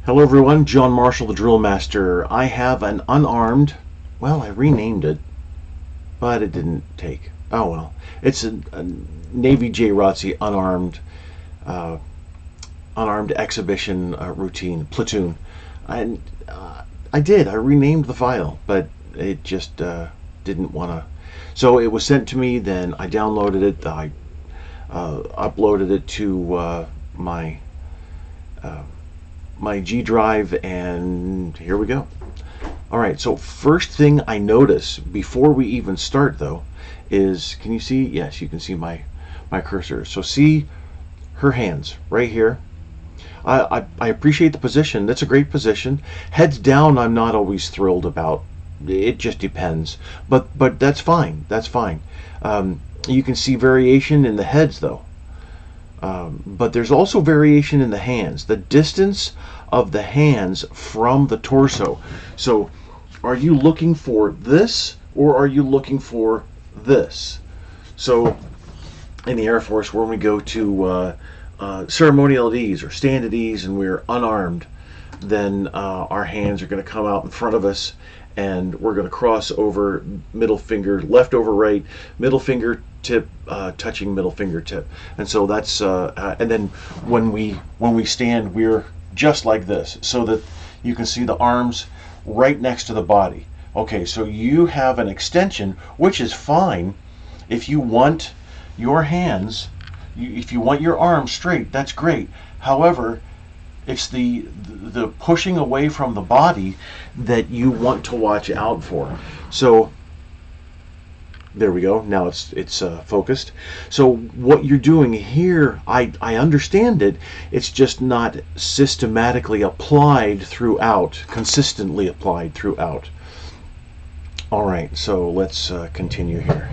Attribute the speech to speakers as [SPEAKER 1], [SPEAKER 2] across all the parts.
[SPEAKER 1] Hello everyone, John Marshall, the DrillMaster. I have an unarmed, well, I renamed it, but it didn't take. Oh well. It's a Navy NJROTC unarmed exhibition routine, Platoon. And I renamed the file, but it just didn't want to. So it was sent to me, then I downloaded it, I uploaded it to my G drive, and here we go. All right, so first thing I notice before we even start though is, can you see? Yes, you can see my cursor. So see her hands right here. I appreciate the position. That's a great position. Heads down, I'm not always thrilled about. It just depends, but that's fine. That's fine. You can see variation in the heads though. But there's also variation in the hands, the distance of the hands from the torso. So are you looking for this, or are you looking for this? So in the Air Force, when we go to ceremonial at ease or stand at ease and we're unarmed, then our hands are going to come out in front of us, and we're going to cross over, middle finger left over right, middle finger tip touching middle fingertip. And so that's and then when we stand, we're just like this, so that you can see the arms right next to the body. Okay, so you have an extension, which is fine. If you want your hands, if you want your arms straight, that's great. However, it's the pushing away from the body that you want to watch out for. So there we go. Now it's focused. So what you're doing here, I understand it. It's just not systematically applied throughout, consistently applied throughout. All right, so let's continue here.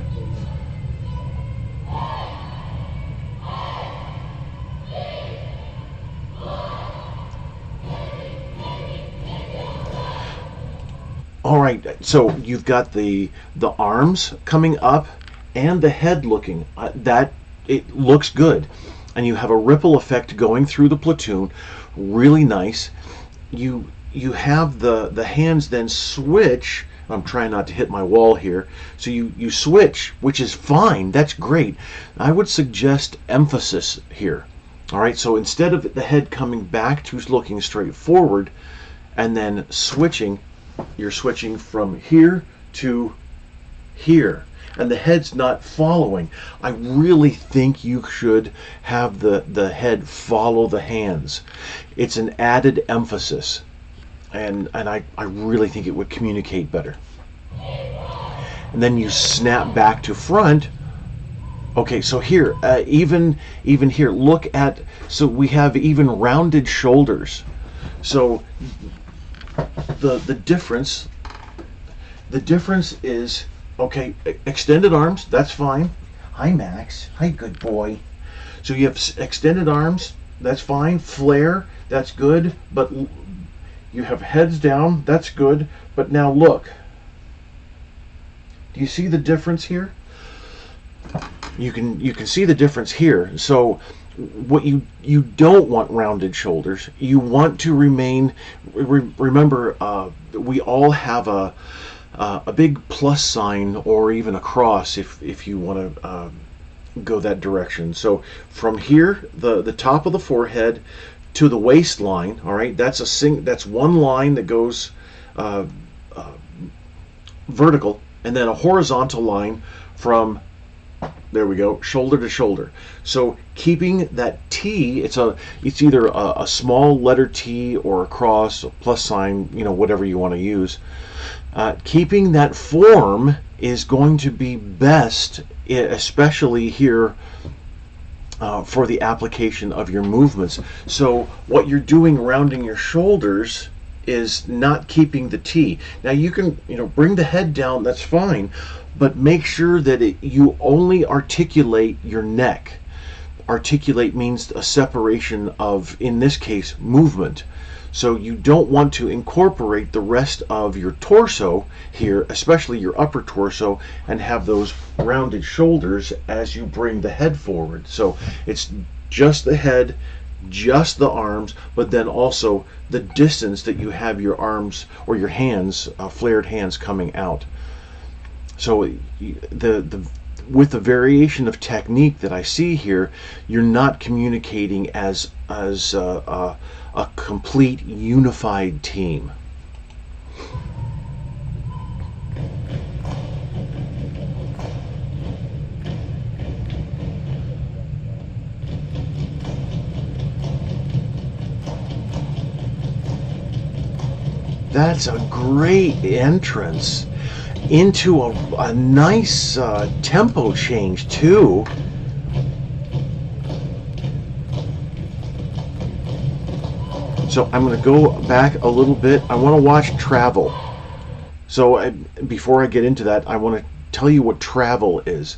[SPEAKER 1] All right, so you've got the arms coming up and the head looking. That it looks good, and you have a ripple effect going through the platoon, really nice. You have the hands then switch. I'm trying not to hit my wall here. So you switch, which is fine. That's great. I would suggest emphasis here. All right, so instead of the head coming back to looking straight forward, and then switching, you're switching from here to here, and the head's not following. I really think you should have the head follow the hands. It's an added emphasis, and I really think it would communicate better. And then you snap back to front. Okay, so here, even here, look at, so we have even rounded shoulders. So the difference is, okay, extended arms, that's fine. Hi Max, hi good boy. So you have extended arms, that's fine. Flare, that's good, but you have heads down, that's good. But now look, do you see the difference here? You can see the difference here. So what you don't want rounded shoulders. You want to remain. Remember, we all have a big plus sign or even a cross if you want to go that direction. So from here, the top of the forehead to the waistline. All right, that's one line that goes vertical, and then a horizontal line from, there we go, shoulder to shoulder. So keeping that T, it's either a small letter T or a cross, a plus sign, whatever you want to use. Keeping that form is going to be best, especially here for the application of your movements. So what you're doing rounding your shoulders is not keeping the T. Now you can bring the head down, that's fine, but make sure that you only articulate your neck. Articulate means a separation of, in this case, movement. So you don't want to incorporate the rest of your torso here, especially your upper torso, and have those rounded shoulders as you bring the head forward. So it's just the head, just the arms, but then also the distance that you have your arms or your hands, flared hands, coming out. So with the variation of technique that I see here, you're not communicating as a complete unified team. That's a great entrance into a nice tempo change too. So I'm going to go back a little bit. I want to watch travel. So before I get into that, I want to tell you what travel is.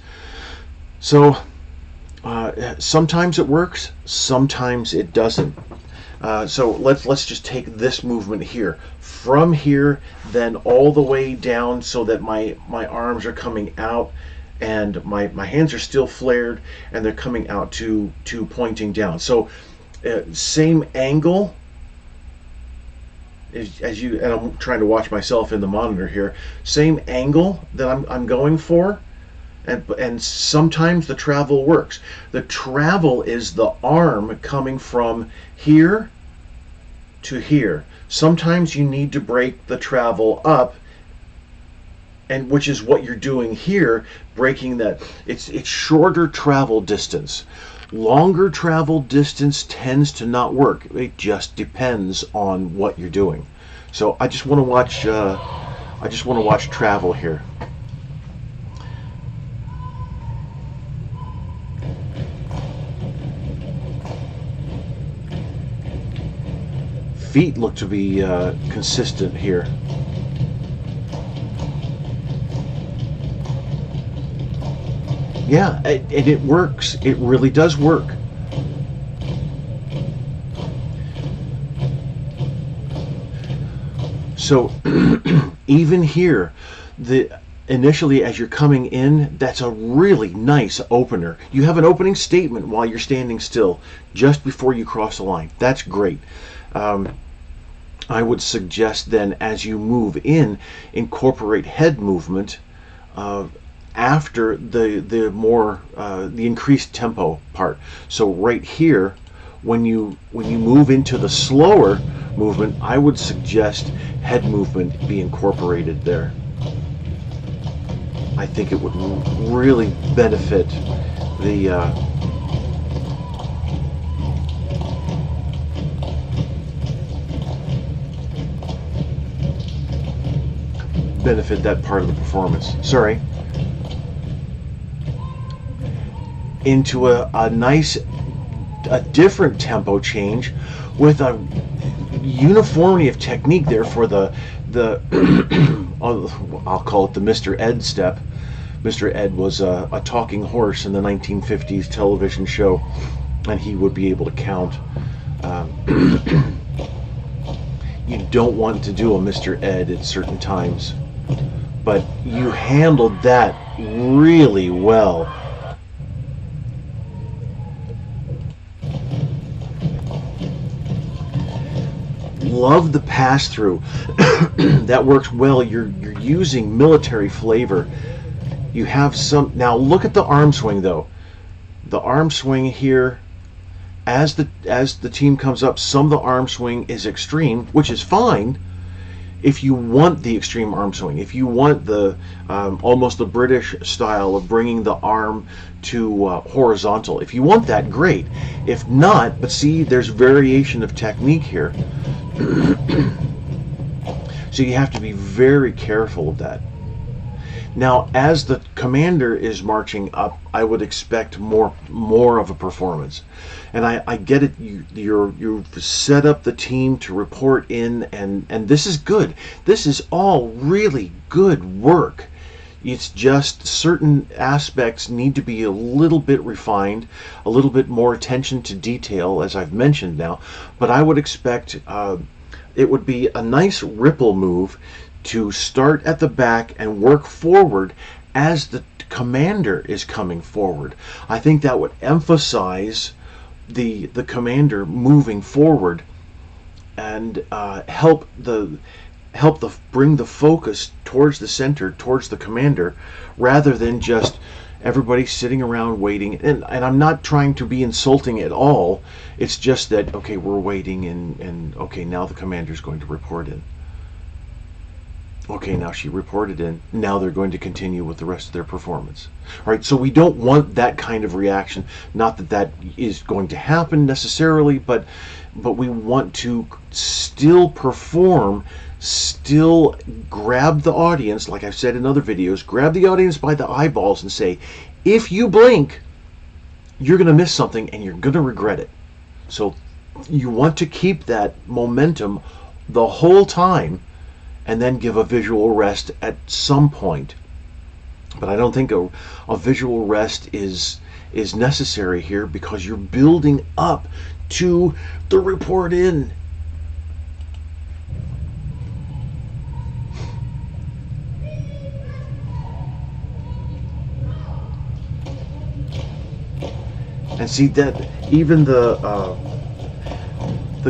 [SPEAKER 1] So sometimes it works, sometimes it doesn't. So let's just take this movement here, from here, then all the way down, so that my arms are coming out, and my hands are still flared, and they're coming out to pointing down. So same angle as you, and I'm trying to watch myself in the monitor here. Same angle that I'm going for. And sometimes the travel works. The travel is the arm coming from here to here. Sometimes you need to break the travel up, and which is what you're doing here, breaking that. It's shorter travel distance. Longer travel distance tends to not work. It just depends on what you're doing. So I just want to watch travel here. Feet look to be consistent here. Yeah, and it works. It really does work. So even here, initially as you're coming in, that's a really nice opener. You have an opening statement while you're standing still, just before you cross the line. That's great. I would suggest then, as you move in, incorporate head movement after the increased tempo part. So right here, when you move into the slower movement, I would suggest head movement be incorporated there. I think it would really benefit that part of the performance. Sorry. Into a nice, different tempo change with a uniformity of technique there for the I'll call it the Mr. Ed step. Mr. Ed was a talking horse in the 1950s television show, and he would be able to count. You don't want to do a Mr. Ed at certain times, but you handled that really well. Love the pass-through. That works well. You're using military flavor. You have some. Now look at the arm swing though. The arm swing here, as the team comes up, some of the arm swing is extreme, which is fine if you want the extreme arm swing. If you want the almost the British style of bringing the arm to horizontal. If you want that, great. If not, but see, there's variation of technique here. So you have to be very careful of that. Now, as the commander is marching up, I would expect more of a performance. And I get it. You've set up the team to report in, and this is good. This is all really good work. It's just certain aspects need to be a little bit refined, a little bit more attention to detail, as I've mentioned now. But I would expect it would be a nice ripple move to start at the back and work forward as the commander is coming forward. I think that would emphasize the commander moving forward and bring the focus towards the center, towards the commander, rather than just everybody sitting around waiting. And I'm not trying to be insulting at all. It's just that, okay, we're waiting, and okay, now the commander's going to report in. Okay, now she reported in. Now they're going to continue with the rest of their performance. All right, so we don't want that kind of reaction. Not that that is going to happen necessarily, but we want to still perform, still grab the audience, like I've said in other videos, grab the audience by the eyeballs and say, if you blink, you're going to miss something and you're going to regret it. So you want to keep that momentum the whole time, and then give a visual rest at some point. But I don't think a visual rest is necessary here, because you're building up to the report in. And see that even the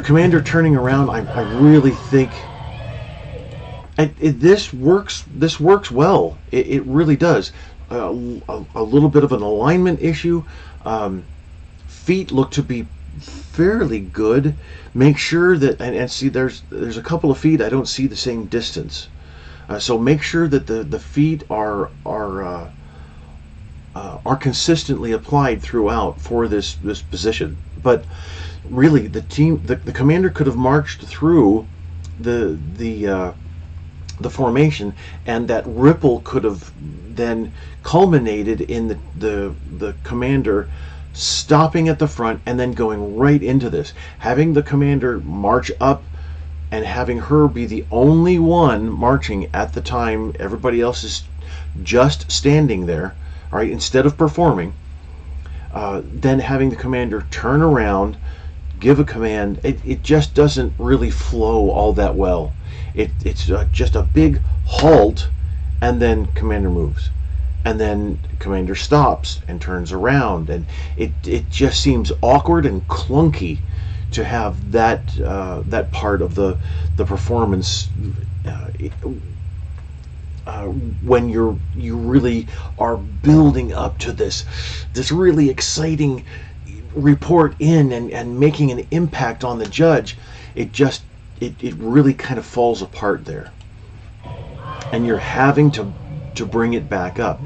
[SPEAKER 1] commander turning around, I really think. And this works well. It really does. A little bit of an alignment issue. Feet look to be fairly good. Make sure that, and see, there's a couple of feet I don't see the same distance. So make sure that the feet are consistently applied throughout for this position. But really, the commander could have marched through the formation, and that ripple could have then culminated in the commander stopping at the front and then going right into this, having the commander march up and having her be the only one marching at the time everybody else is just standing there, all right, instead of performing. Then having the commander turn around, give a command. It just doesn't really flow all that well. It's just a big halt, and then commander moves, and then commander stops and turns around, and it just seems awkward and clunky to have that part of the performance when you really are building up to this really exciting report in and making an impact on the judge. It really kind of falls apart there, and you're having to bring it back up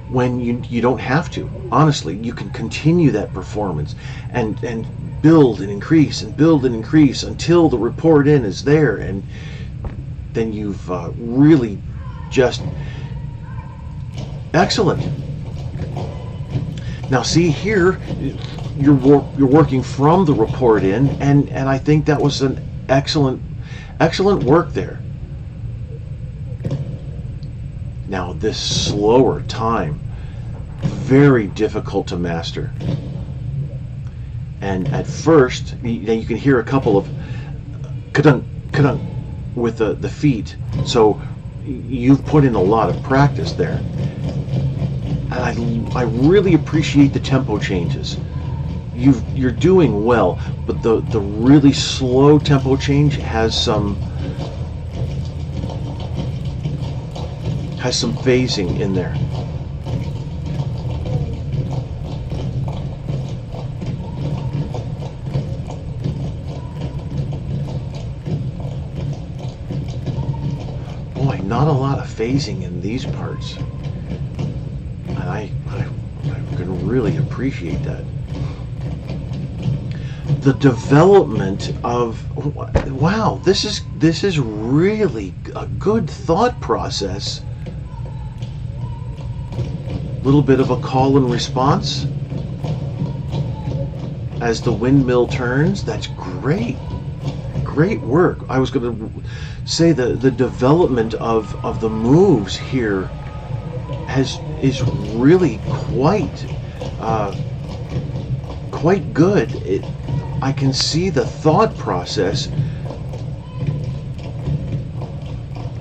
[SPEAKER 1] when you don't have to. Honestly, you can continue that performance and build and increase and build and increase until the report in is there, and then you've really just excellent. Now see here, you're working from the report in, and I think that was an excellent work there. Now this slower time, very difficult to master, and at first you can hear a couple of kadunk kadunk with the feet, so you've put in a lot of practice there, and I really appreciate the tempo changes. You're doing well, but the really slow tempo change has some phasing in there. Boy, not a lot of phasing in these parts, and I can really appreciate that. The development of, wow, this is really a good thought process. Little bit of a call and response as the windmill turns. That's great work. I was going to say the development of the moves here is really quite good. I can see the thought process,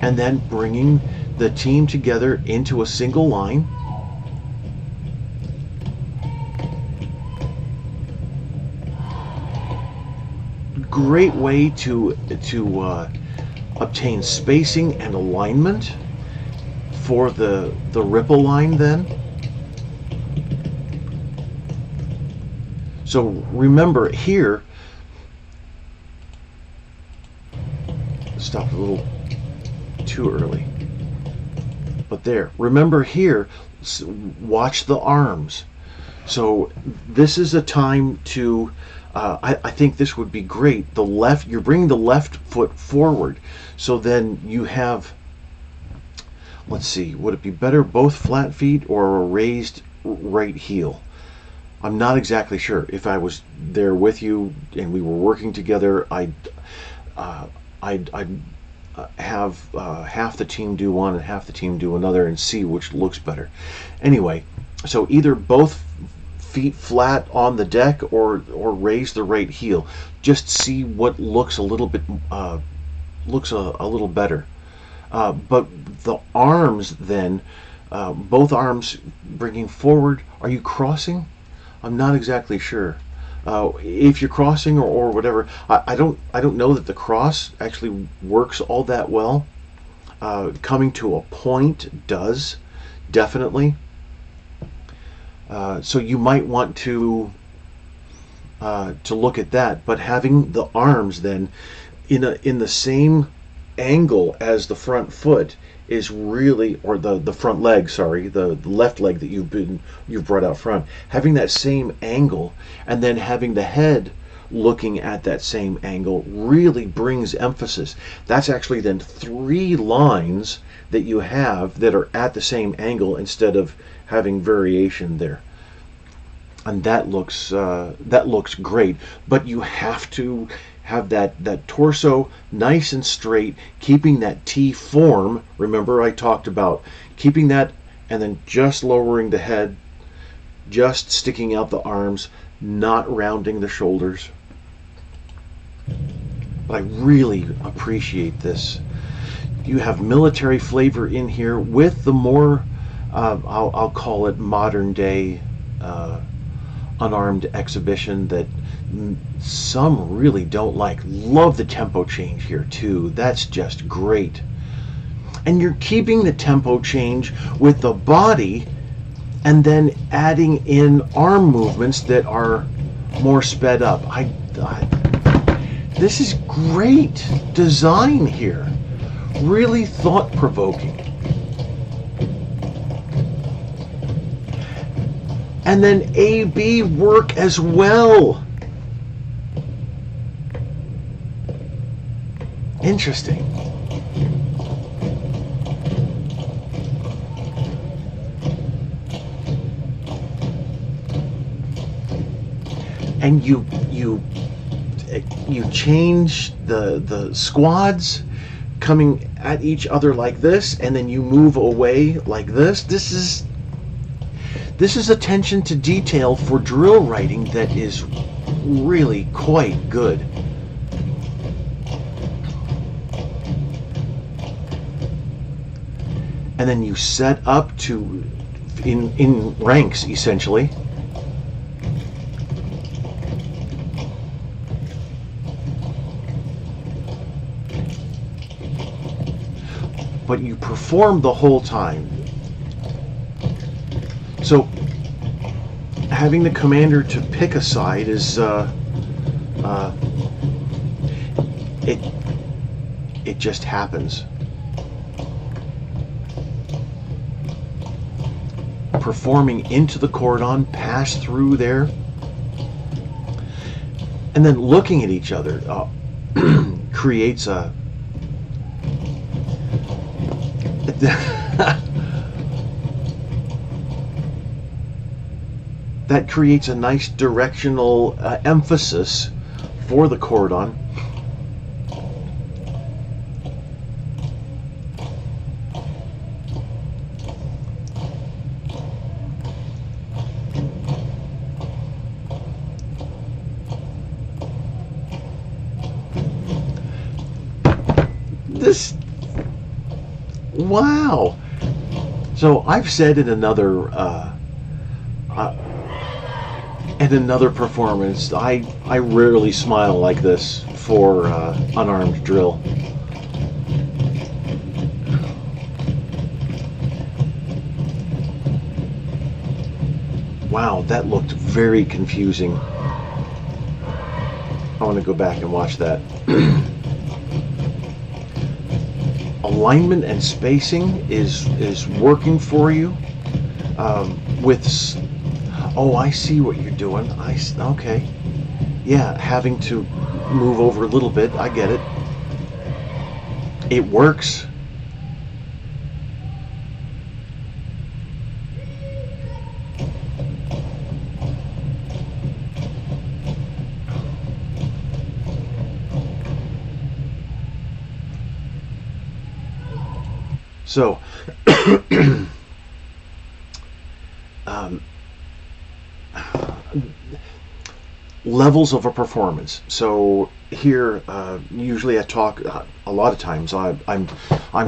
[SPEAKER 1] and then bringing the team together into a single line. great way to obtain spacing and alignment for the ripple line then. So remember here, stop a little too early, but there, remember here, watch the arms. So this is a time to I think this would be great. The left, you're bringing the left foot forward, so then you have, let's see, would it be better both flat feet or a raised right heel? I'm not exactly sure. If I was there with you and we were working together, I'd have half the team do one and half the team do another and see which looks better. Anyway, so either both feet flat on the deck or raise the right heel. Just see what looks a little bit a little better. But the arms then, both arms bringing forward. Are you crossing? I'm not exactly sure. If you're crossing or whatever, I don't know that the cross actually works all that well. Coming to a point does, definitely. So you might want to look at that, but having the arms then in the same angle as the front foot is really, or the front leg, sorry, the left leg that you've brought out front, having that same angle and then having the head looking at that same angle really brings emphasis. That's actually then 3 lines that you have that are at the same angle instead of having variation there. And that looks great, but you have to have that torso nice and straight, keeping that T form. Remember I talked about keeping that and then just lowering the head, just sticking out the arms, not rounding the shoulders. But I really appreciate this. You have military flavor in here with the more, I'll call it modern day unarmed exhibition that some really don't like. Love the tempo change here too. That's just great. And you're keeping the tempo change with the body and then adding in arm movements that are more sped up. This is great design here. Really thought-provoking. And then A-B work as well. Interesting. And you change the squads coming at each other like this, and then you move away like this. This is attention to detail for drill writing that is really quite good. And then you set up to in ranks essentially. But you perform the whole time. So having the commander to pick a side is it just happens. Performing into the cordon, pass through there, and then looking at each other creates a that creates a nice directional emphasis for the cordon. Wow. So I've said in another And another performance. I rarely smile like this for unarmed drill. Wow, that looked very confusing. I want to go back and watch that. Alignment and spacing is working for you. Oh, I see what you're doing. Okay. Yeah, having to move over a little bit. I get it. It works. So, levels of a performance. So here, usually I talk. A lot of times, I'm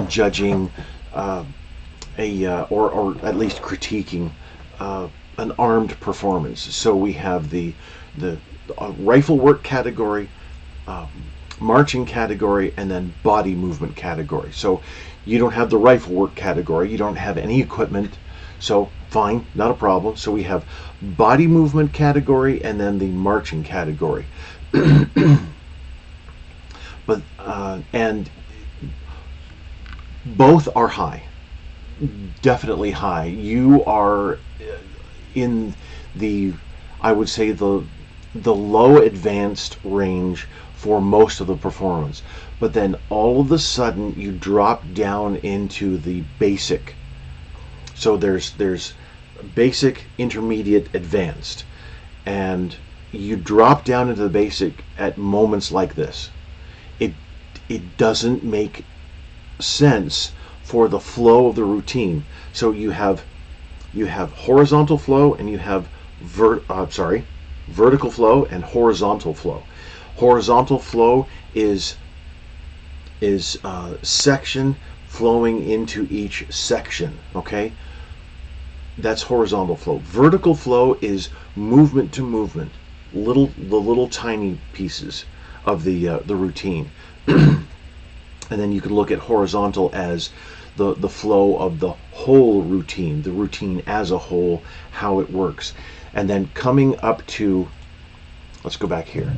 [SPEAKER 1] judging or at least critiquing an armed performance. So we have the rifle work category, marching category, and then body movement category. So you don't have the rifle work category. You don't have any equipment. So fine, not a problem. So we have body movement category and then the marching category. But and both are high, definitely high. You are in the, I would say, the low advanced range for most of the performance. But then all of a sudden you drop down into the basic. So there's basic, intermediate, advanced, and you drop down into the basic at moments like this. It doesn't make sense for the flow of the routine. So you have horizontal flow and you have vertical flow and horizontal flow. Horizontal flow is section flowing into each section. Okay. That's horizontal flow. Vertical flow is movement to movement, the little tiny pieces of the routine. And then you can look at horizontal as the flow of the whole routine, the routine as a whole, how it works. And then coming up to, let's go back here.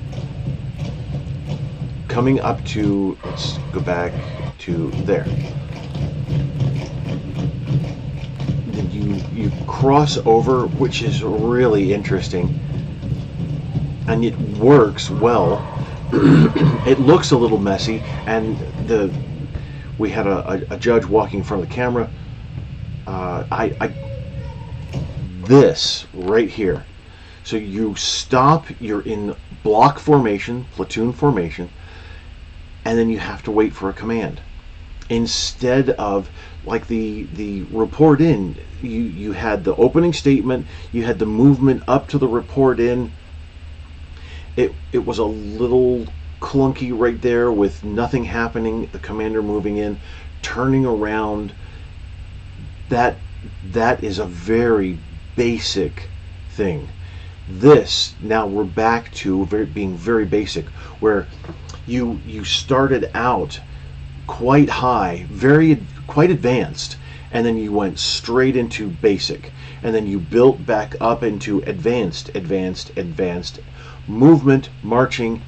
[SPEAKER 1] Coming up to, let's go back to there. You cross over, which is really interesting, and it works well. It looks a little messy, and we had a judge walking in front of the camera. This right here. So you stop. You're in block formation, platoon formation, and then you have to wait for a command. Instead of like the report in, you had the opening statement, you had the movement up to the report in. It was a little clunky right there with nothing happening, the commander moving in, turning around. That is a very basic thing. This, now we're back to being very basic, where you started out quite high, quite advanced, and then you went straight into basic, and then you built back up into advanced, movement, marching,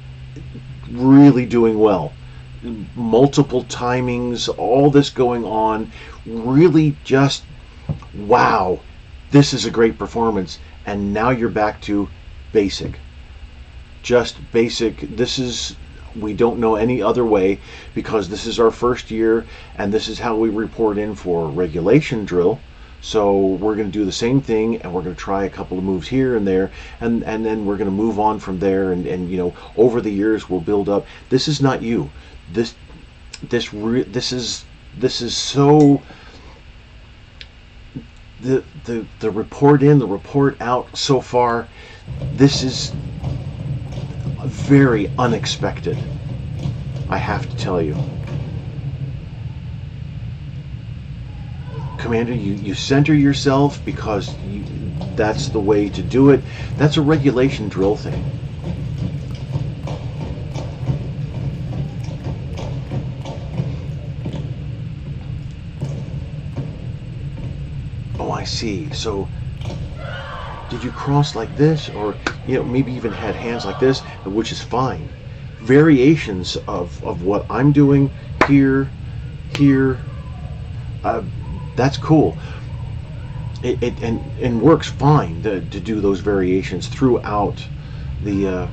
[SPEAKER 1] really doing well, multiple timings, all this going on, really just wow, this is a great performance. And now you're back to basic, just basic. We don't know any other way, because this is our first year and this is how we report in for regulation drill. So we're going to do the same thing, and we're going to try a couple of moves here and there, and then we're going to move on from there, and over the years we'll build up. This is not you. This is so, the report in, the report out so far, this is very unexpected, I have to tell you. Commander, you center yourself, because that's the way to do it. That's a regulation drill thing. Oh, I see. So did you cross like this, or maybe even had hands like this, which is fine. Variations of what I'm doing here, that's cool. It works fine to do those variations throughout the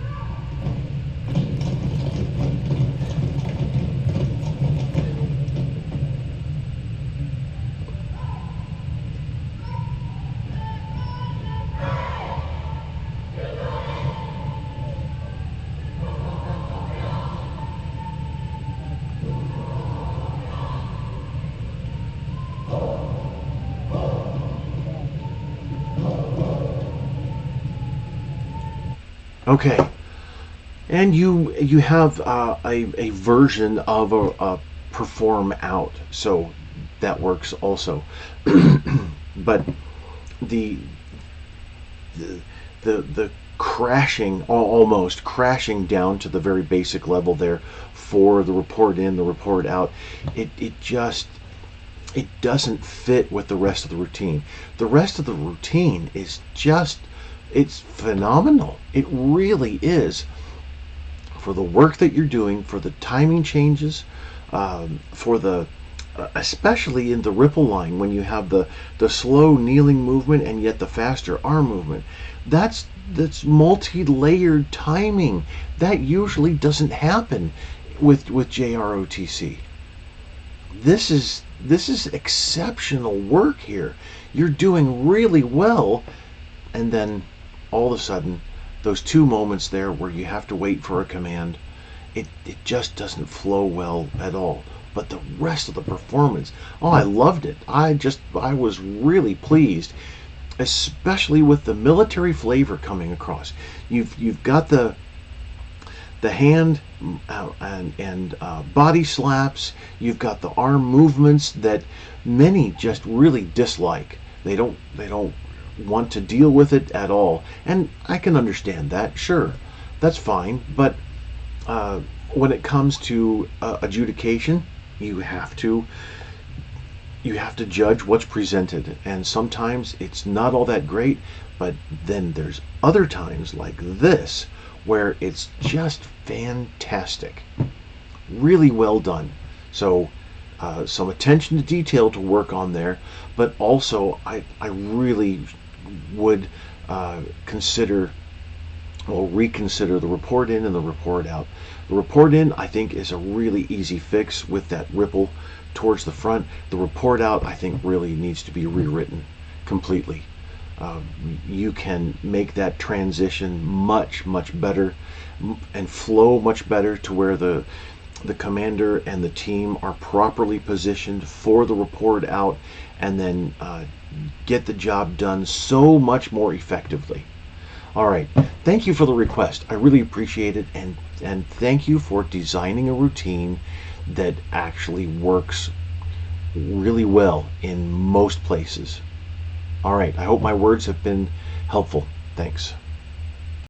[SPEAKER 1] okay. And you have a version of a perform out, so that works also. But the crashing, almost crashing down to the very basic level there for the report in, the report out, it doesn't fit with the rest of the routine. The rest of the routine is just, it's phenomenal. It really is. For the work that you're doing, for the timing changes, for the especially in the ripple line, when you have the slow kneeling movement and yet the faster arm movement, that's multi-layered timing that usually doesn't happen with JROTC. This is exceptional work here. You're doing really well, and then all of a sudden, those 2 moments there where you have to wait for a command, it just doesn't flow well at all. But the rest of the performance, oh, I loved it. I was really pleased, especially with the military flavor coming across. You've got the hand and body slaps. You've got the arm movements that many just really dislike. They don't want to deal with it at all, and I can understand that. Sure, that's fine. But when it comes to adjudication, you have to judge what's presented, and sometimes it's not all that great. But then there's other times like this where it's just fantastic, really well done. So some attention to detail to work on there, but also I really would reconsider the report in and the report out. The report in, I think, is a really easy fix with that ripple towards the front. The report out, I think, really needs to be rewritten completely. You can make that transition much better and flow much better to where the commander and the team are properly positioned for the report out, and then get the job done so much more effectively. All right, thank you for the request. I really appreciate it, and thank you for designing a routine that actually works really well in most places. All right, I hope my words have been helpful. Thanks.